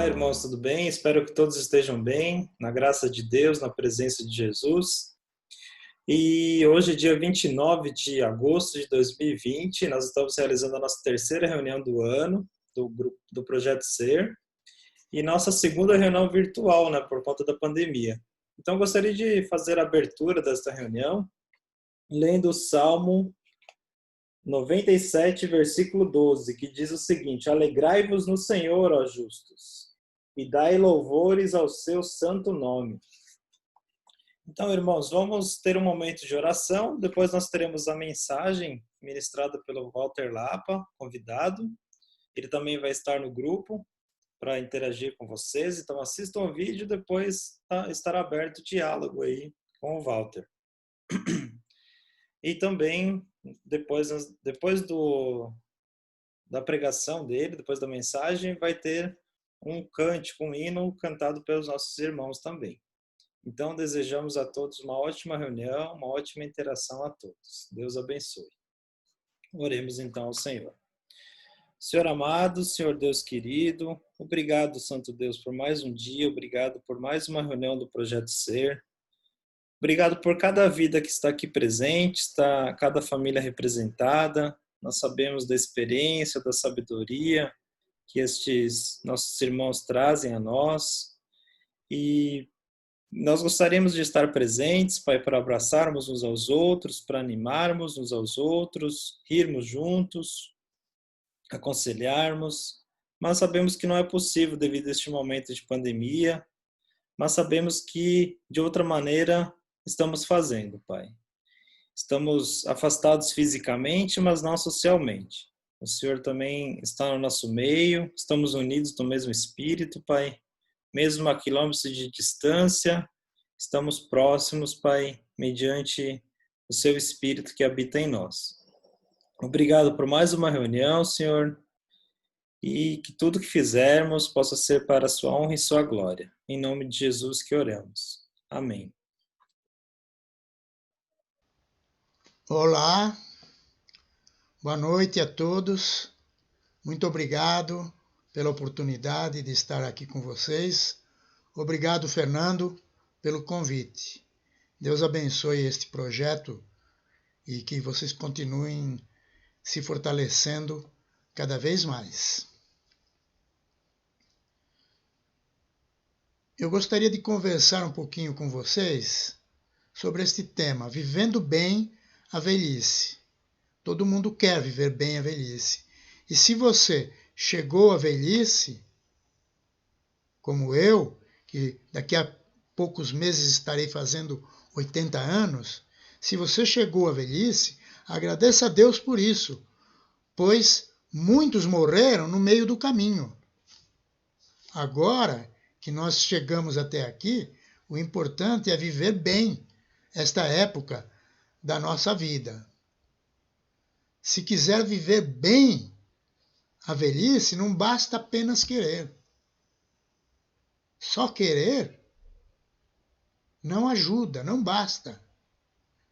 Olá, irmãos, tudo bem? Espero que todos estejam bem, na graça de Deus, na presença de Jesus. E hoje, dia 29 de agosto de 2020, nós estamos realizando a nossa terceira reunião do ano do grupo do Projeto Ser e nossa segunda reunião virtual, né, por conta da pandemia. Então, eu gostaria de fazer a abertura desta reunião lendo o Salmo 97, versículo 12, que diz o seguinte: Alegrai-vos no Senhor, ó justos, e dai louvores ao seu santo nome. Então, irmãos, vamos ter um momento de oração, depois nós teremos a mensagem ministrada pelo Walter Lapa, convidado. Ele também vai estar no grupo para interagir com vocês, então assistam o vídeo, depois estará aberto o diálogo aí com o Walter. E também, depois da pregação dele, depois da mensagem, vai ter um cântico, um hino cantado pelos nossos irmãos também. Então, desejamos a todos uma ótima reunião, uma ótima interação a todos. Deus abençoe. Oremos então ao Senhor. Senhor amado, Senhor Deus querido, obrigado, Santo Deus, por mais um dia, obrigado por mais uma reunião do Projeto Ser. Obrigado por cada vida que está aqui presente, está cada família representada. Nós sabemos da experiência, da sabedoria que estes nossos irmãos trazem a nós. E nós gostaríamos de estar presentes, Pai, para abraçarmos uns aos outros, para animarmos uns aos outros, rirmos juntos, aconselharmos. Mas sabemos que não é possível devido a este momento de pandemia, mas sabemos que, de outra maneira, estamos fazendo, Pai. Estamos afastados fisicamente, mas não socialmente. O Senhor também está no nosso meio, estamos unidos no mesmo Espírito, Pai. Mesmo a quilômetros de distância, estamos próximos, Pai, mediante o Seu Espírito que habita em nós. Obrigado por mais uma reunião, Senhor, e que tudo que fizermos possa ser para a Sua honra e Sua glória. Em nome de Jesus que oramos. Amém. Olá, boa noite a todos. Muito obrigado pela oportunidade de estar aqui com vocês. Obrigado, Fernando, pelo convite. Deus abençoe este projeto e que vocês continuem se fortalecendo cada vez mais. Eu gostaria de conversar um pouquinho com vocês sobre este tema, vivendo bem a velhice. Todo mundo quer viver bem a velhice. E se você chegou à velhice, como eu, que daqui a poucos meses estarei fazendo 80 anos, se você chegou à velhice, agradeça a Deus por isso, pois muitos morreram no meio do caminho. Agora que nós chegamos até aqui, o importante é viver bem esta época da nossa vida. Se quiser viver bem a velhice, não basta apenas querer. Só querer não ajuda, não basta.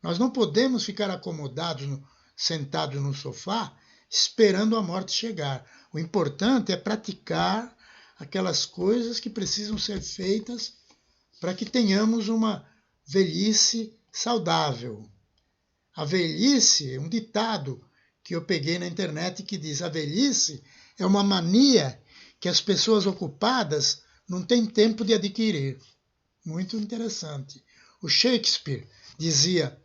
Nós não podemos ficar acomodados, sentados no sofá, esperando a morte chegar. O importante é praticar aquelas coisas que precisam ser feitas para que tenhamos uma velhice saudável. A velhice é um ditado que eu peguei na internet que diz: a velhice é uma mania que as pessoas ocupadas não têm tempo de adquirir. Muito interessante. O Shakespeare dizia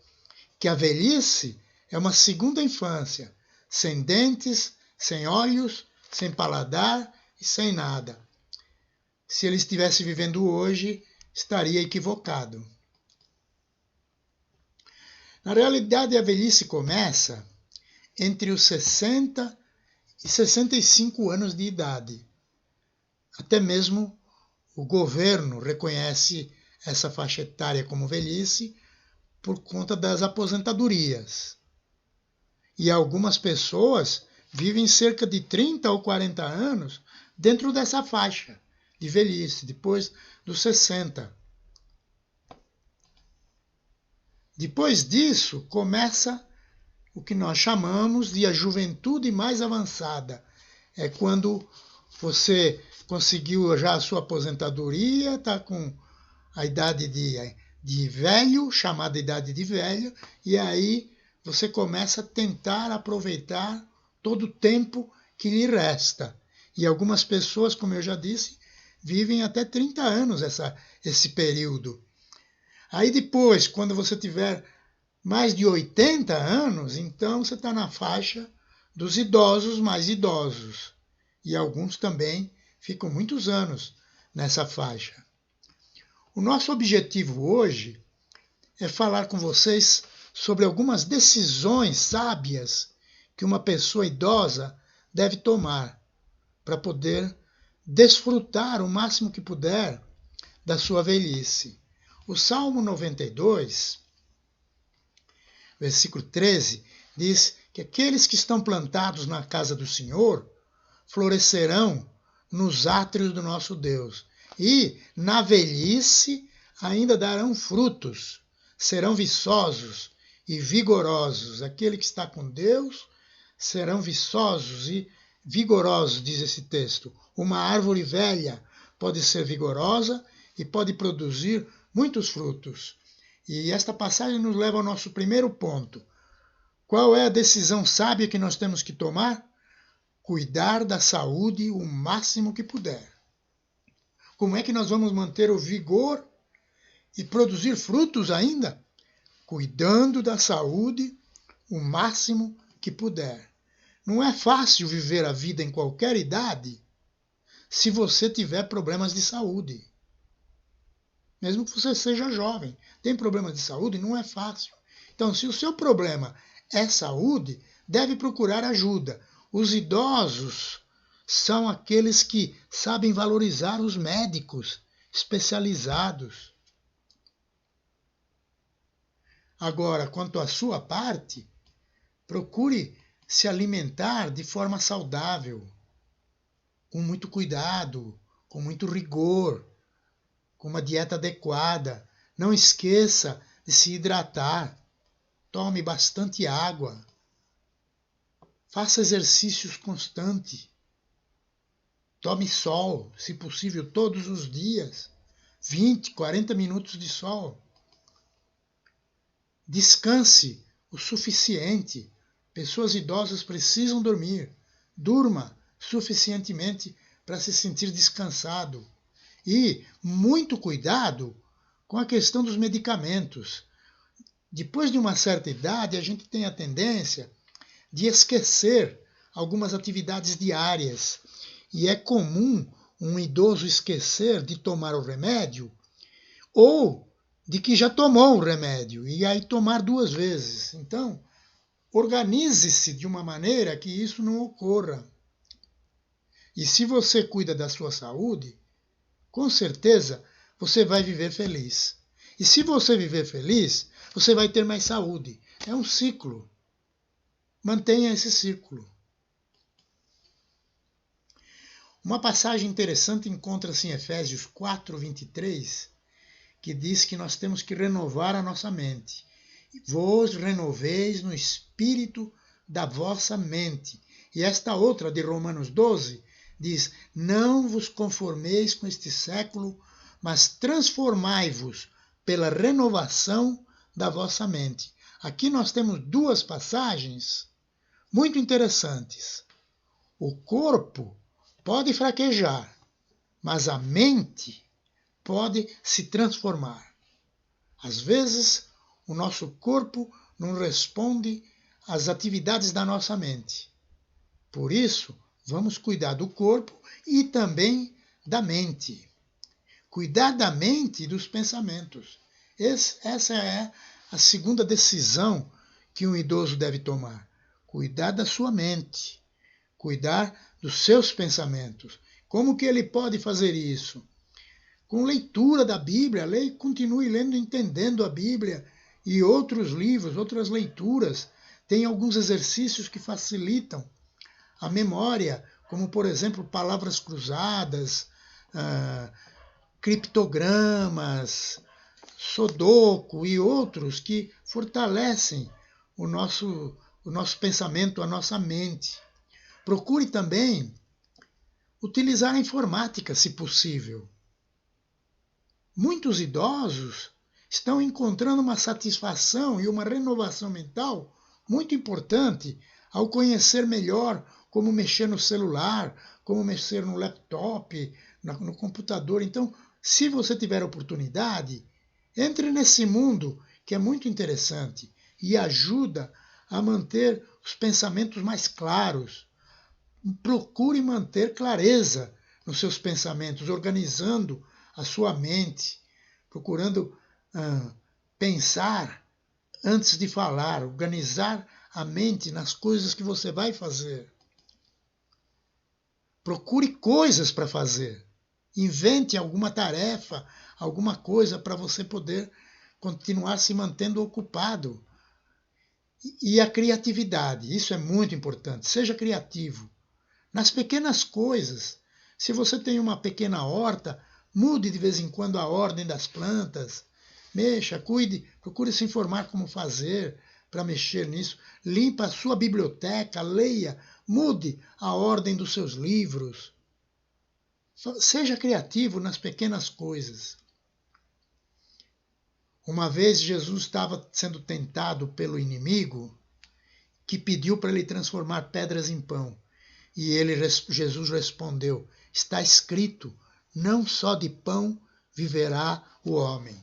que a velhice é uma segunda infância, sem dentes, sem olhos, sem paladar e sem nada. Se ele estivesse vivendo hoje, estaria equivocado. Na realidade, a velhice começa entre os 60 e 65 anos de idade. Até mesmo o governo reconhece essa faixa etária como velhice por conta das aposentadorias. E algumas pessoas vivem cerca de 30 ou 40 anos dentro dessa faixa de velhice, depois dos 60. Depois disso, começa o que nós chamamos de a juventude mais avançada. É quando você conseguiu já a sua aposentadoria, está com a idade de velho, chamada idade de velho, e aí você começa a tentar aproveitar todo o tempo que lhe resta. E algumas pessoas, como eu já disse, vivem até 30 anos esse período. Aí depois, quando você tiver mais de 80 anos, então você está na faixa dos idosos mais idosos. E alguns também ficam muitos anos nessa faixa. O nosso objetivo hoje é falar com vocês sobre algumas decisões sábias que uma pessoa idosa deve tomar para poder desfrutar o máximo que puder da sua velhice. O Salmo 92, versículo 13, diz que aqueles que estão plantados na casa do Senhor florescerão nos átrios do nosso Deus e, na velhice, ainda darão frutos, serão viçosos e vigorosos. Aquele que está com Deus serão viçosos e vigorosos, diz esse texto. Uma árvore velha pode ser vigorosa e pode produzir muitos frutos. E esta passagem nos leva ao nosso primeiro ponto. Qual é a decisão sábia que nós temos que tomar? Cuidar da saúde o máximo que puder. Como é que nós vamos manter o vigor e produzir frutos ainda? Cuidando da saúde o máximo que puder. Não é fácil viver a vida em qualquer idade se você tiver problemas de saúde. Mesmo que você seja jovem, tem problemas de saúde, não é fácil. Então, se o seu problema é saúde, deve procurar ajuda. Os idosos são aqueles que sabem valorizar os médicos especializados. Agora, quanto à sua parte, procure se alimentar de forma saudável, com muito cuidado, com muito rigor, com uma dieta adequada. Não esqueça de se hidratar. Tome bastante água. Faça exercícios constantes. Tome sol, se possível, todos os dias. 20, 40 minutos de sol. Descanse o suficiente. Pessoas idosas precisam dormir. Durma suficientemente para se sentir descansado. E muito cuidado com a questão dos medicamentos. Depois de uma certa idade, a gente tem a tendência de esquecer algumas atividades diárias. E é comum um idoso esquecer de tomar o remédio ou de que já tomou o remédio e aí tomar 2 vezes. Então, organize-se de uma maneira que isso não ocorra. E se você cuida da sua saúde, com certeza você vai viver feliz. E se você viver feliz, você vai ter mais saúde. É um ciclo. Mantenha esse ciclo. Uma passagem interessante encontra-se em Efésios 4:23, que diz que nós temos que renovar a nossa mente. Vos renoveis no espírito da vossa mente. E esta outra, de Romanos 12, diz: não vos conformeis com este século, mas transformai-vos pela renovação da vossa mente. Aqui nós temos 2 passagens muito interessantes. O corpo pode fraquejar, mas a mente pode se transformar. Às vezes, o nosso corpo não responde às atividades da nossa mente. Por isso, vamos cuidar do corpo e também da mente. Cuidar da mente e dos pensamentos. Essa é a segunda decisão que um idoso deve tomar. Cuidar da sua mente. Cuidar dos seus pensamentos. Como que ele pode fazer isso? Com leitura da Bíblia, continue lendo, entendendo a Bíblia e outros livros, outras leituras. Tem alguns exercícios que facilitam a memória, como, por exemplo, palavras cruzadas, criptogramas, sudoku e outros que fortalecem o nosso pensamento, a nossa mente. Procure também utilizar a informática, se possível. Muitos idosos estão encontrando uma satisfação e uma renovação mental muito importante ao conhecer melhor como mexer no celular, como mexer no laptop, no computador. Então, se você tiver oportunidade, entre nesse mundo que é muito interessante e ajuda a manter os pensamentos mais claros. Procure manter clareza nos seus pensamentos, organizando a sua mente, procurando pensar antes de falar, organizar a mente nas coisas que você vai fazer. Procure coisas para fazer. Invente alguma tarefa, alguma coisa para você poder continuar se mantendo ocupado. E a criatividade, isso é muito importante. Seja criativo. Nas pequenas coisas. Se você tem uma pequena horta, mude de vez em quando a ordem das plantas. Mexa, cuide, procure se informar como fazer para mexer nisso. Limpa a sua biblioteca, leia, mude a ordem dos seus livros. Seja criativo nas pequenas coisas. Uma vez Jesus estava sendo tentado pelo inimigo, que pediu para ele transformar pedras em pão. E Jesus respondeu: está escrito, não só de pão viverá o homem.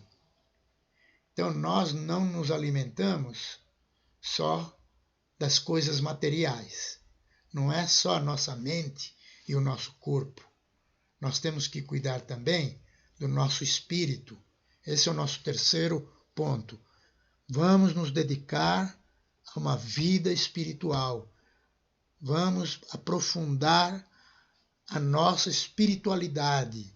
Então nós não nos alimentamos só das coisas materiais. Não é só a nossa mente e o nosso corpo. Nós temos que cuidar também do nosso espírito. Esse é o nosso terceiro ponto. Vamos nos dedicar a uma vida espiritual. Vamos aprofundar a nossa espiritualidade,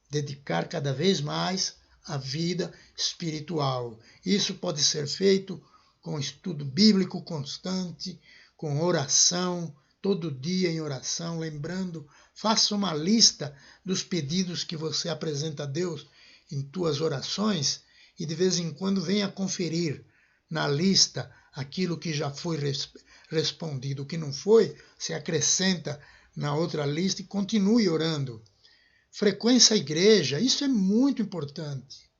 dedicar cada vez mais à vida espiritual. Isso pode ser feito com estudo bíblico constante, com oração, todo dia em oração, lembrando, faça uma lista dos pedidos que você apresenta a Deus em tuas orações e de vez em quando venha conferir na lista aquilo que já foi respondido. O que não foi, se acrescenta na outra lista e continue orando. Frequência à igreja, isso é muito importante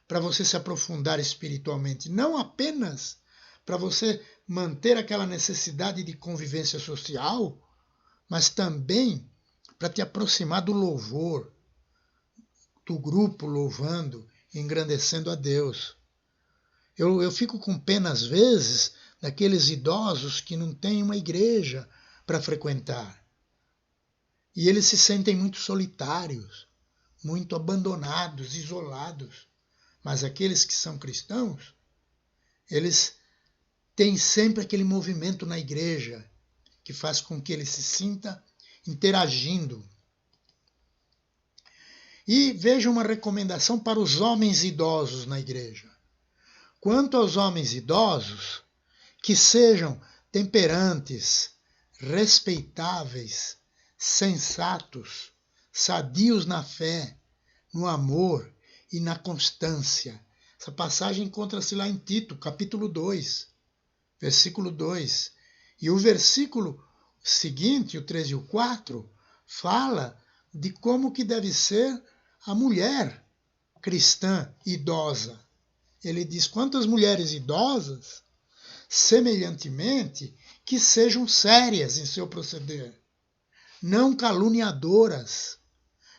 para você se aprofundar espiritualmente. Não apenas para você manter aquela necessidade de convivência social, mas também para te aproximar do louvor, do grupo louvando, engrandecendo a Deus. Eu fico com pena, às vezes, daqueles idosos que não têm uma igreja para frequentar. E eles se sentem muito solitários, muito abandonados, isolados. Mas aqueles que são cristãos, eles têm sempre aquele movimento na igreja que faz com que ele se sinta interagindo. E veja uma recomendação para os homens idosos na igreja. Quanto aos homens idosos, que sejam temperantes, respeitáveis, sensatos, sadios na fé, no amor e na constância. Essa passagem encontra-se lá em Tito, capítulo 2, versículo 2. E o versículo seguinte, o 3 e o 4, fala de como que deve ser a mulher cristã idosa. Ele diz: quantas mulheres idosas, semelhantemente, que sejam sérias em seu proceder, não caluniadoras,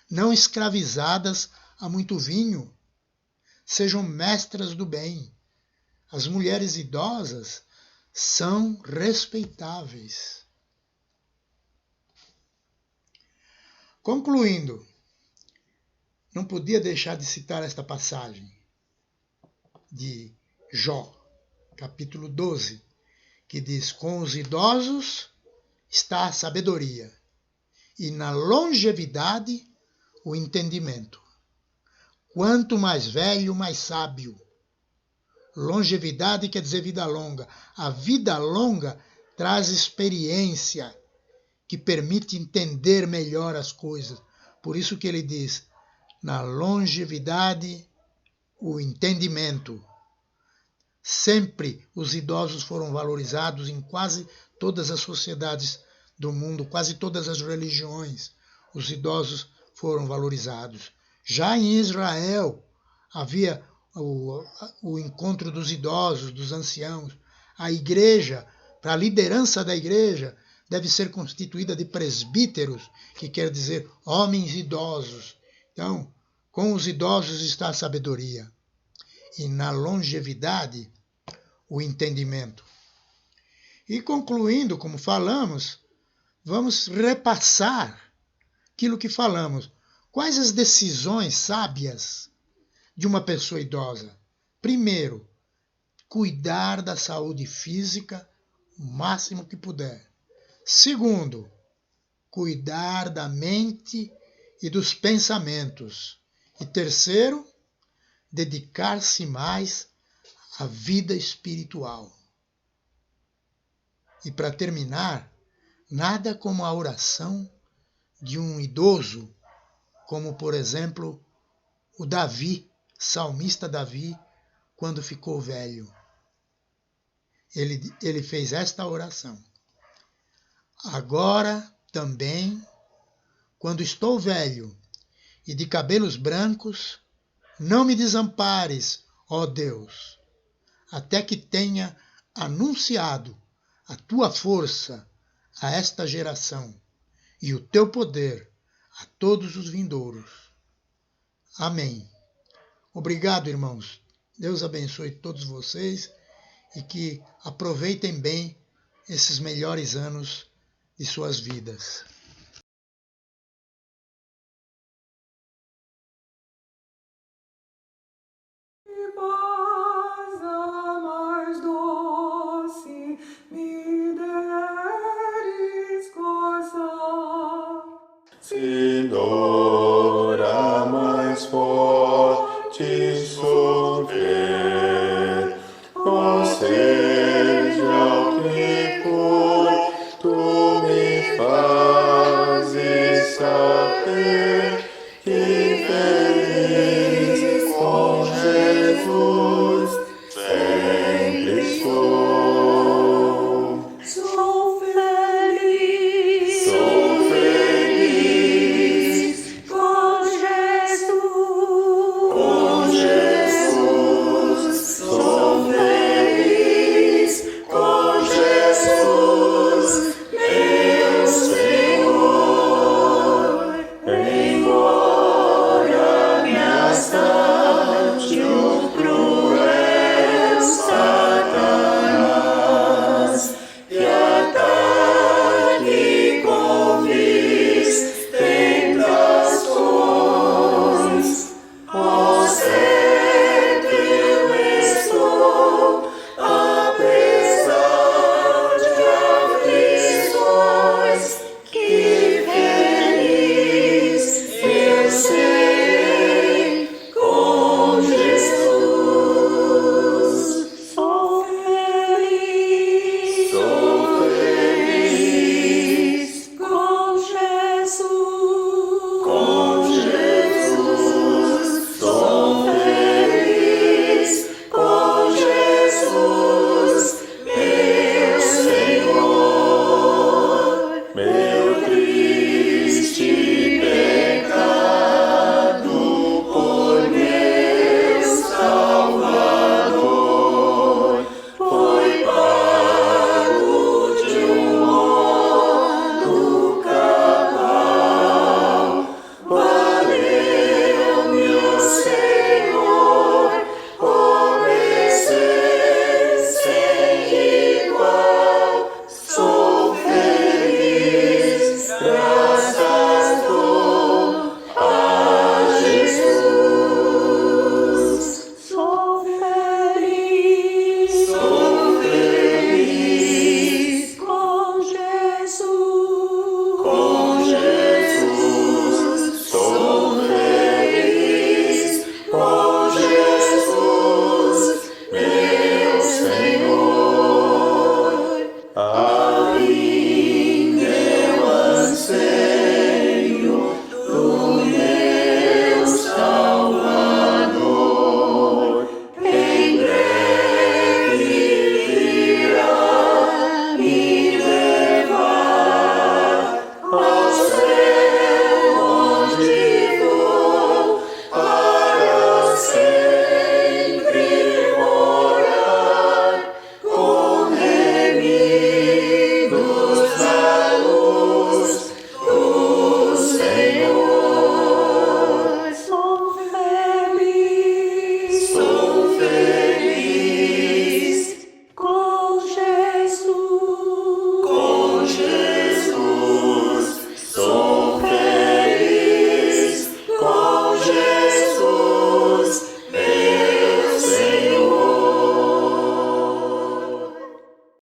não escravizadas a muito vinho, sejam mestras do bem. As mulheres idosas são respeitáveis. Concluindo, não podia deixar de citar esta passagem de Jó, capítulo 12, que diz: com os idosos está a sabedoria, e na longevidade o entendimento. Quanto mais velho, mais sábio. Longevidade quer dizer vida longa. A vida longa traz experiência que permite entender melhor as coisas. Por isso que ele diz: na longevidade o entendimento. Sempre os idosos foram valorizados em quase todas as sociedades do mundo, quase todas as religiões, os idosos foram valorizados. Já em Israel, havia o encontro dos idosos, dos anciãos. A igreja, para a liderança da igreja, deve ser constituída de presbíteros, que quer dizer homens idosos. Então, com os idosos está a sabedoria. E na longevidade, o entendimento. E concluindo, como falamos, vamos repassar aquilo que falamos. Quais as decisões sábias de uma pessoa idosa? Primeiro, cuidar da saúde física o máximo que puder. Segundo, cuidar da mente e dos pensamentos. E terceiro, dedicar-se mais à vida espiritual. E para terminar, nada como a oração de um idoso, como por exemplo o Davi, salmista Davi, quando ficou velho. Ele fez esta oração: agora também, quando estou velho e de cabelos brancos, não me desampares, ó Deus, até que tenha anunciado a tua força a esta geração e o teu poder a todos os vindouros. Amém. Obrigado, irmãos. Deus abençoe todos vocês e que aproveitem bem esses melhores anos de suas vidas. Sino